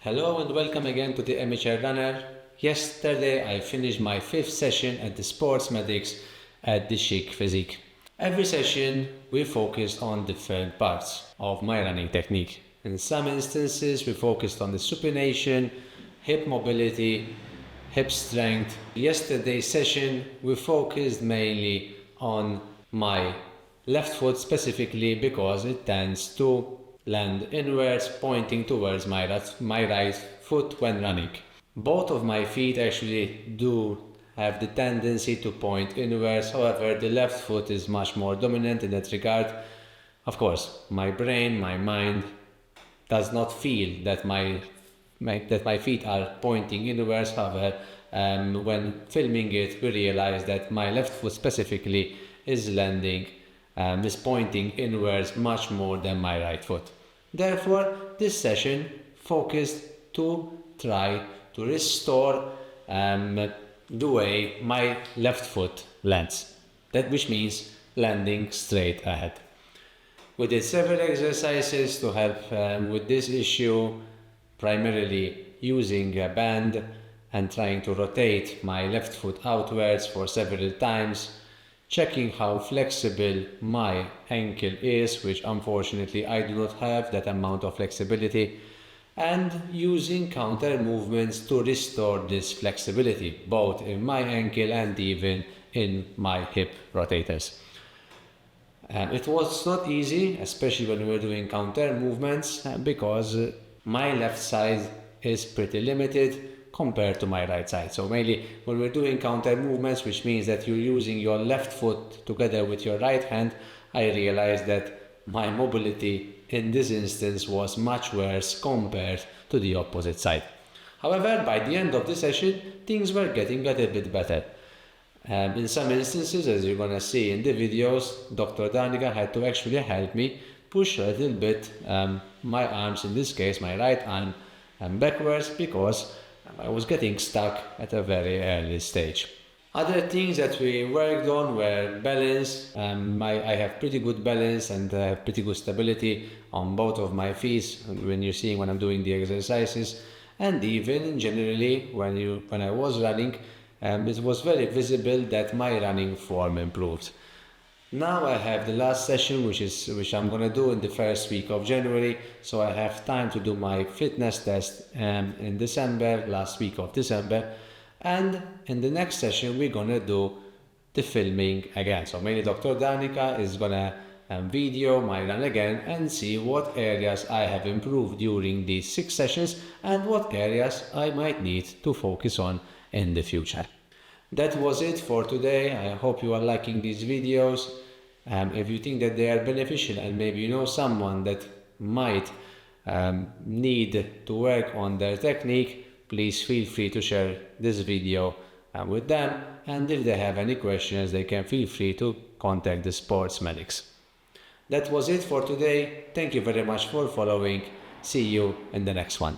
Hello and welcome again to the Amateur Runner. Yesterday I finished my 5th session at the Sports Medics at the Chic Physique. Every session we focused on different parts of my running technique. In some instances we focused on the supination, hip mobility, hip strength. Yesterday's session we focused mainly on my left foot specifically because it tends to land inwards, pointing towards my right foot when running. Both of my feet actually do have the tendency to point inwards, however the left foot is much more dominant in that regard. Of course, my brain, my mind does not feel that my feet are pointing inwards, however when filming it we realize that my left foot specifically is landing is pointing inwards much more than my right foot. Therefore, this session focused to try to restore the way my left foot lands. Which means landing straight ahead. We did several exercises to help with this issue, primarily using a band and trying to rotate my left foot outwards for several times, checking how flexible my ankle is, which unfortunately I do not have that amount of flexibility, and using counter movements to restore this flexibility, both in my ankle and even in my hip rotators. It was not easy, especially when we were doing counter movements, because my left side is pretty limited compared to my right side. So mainly when we're doing counter movements, which means that you're using your left foot together with your right hand, I realized that my mobility in this instance was much worse compared to the opposite side. However, by the end of the session, things were getting a little bit better. In some instances, as you're gonna see in the videos, Dr. Danica had to actually help me push a little bit my arms, in this case my right arm, backwards, because I was getting stuck at a very early stage. Other things that we worked on were balance. I have pretty good balance and pretty good stability on both of my feet when I'm doing the exercises, and even generally when I was running, it was very visible that my running form improved. Now I have the last session which I'm gonna do in the first week of January, so I have time to do my fitness test in December, last week of December, and in the next session we're gonna do the filming again. So mainly Dr. Danica is gonna video my run again and see what areas I have improved during these 6 sessions and what areas I might need to focus on in the future. That was it for today. I hope you are liking these videos. If you think that they are beneficial and maybe you know someone that might need to work on their technique, please feel free to share this video with them, and if they have any questions they can feel free to contact the Sports Medics. That was it for today. Thank you very much for following. See you in the next one.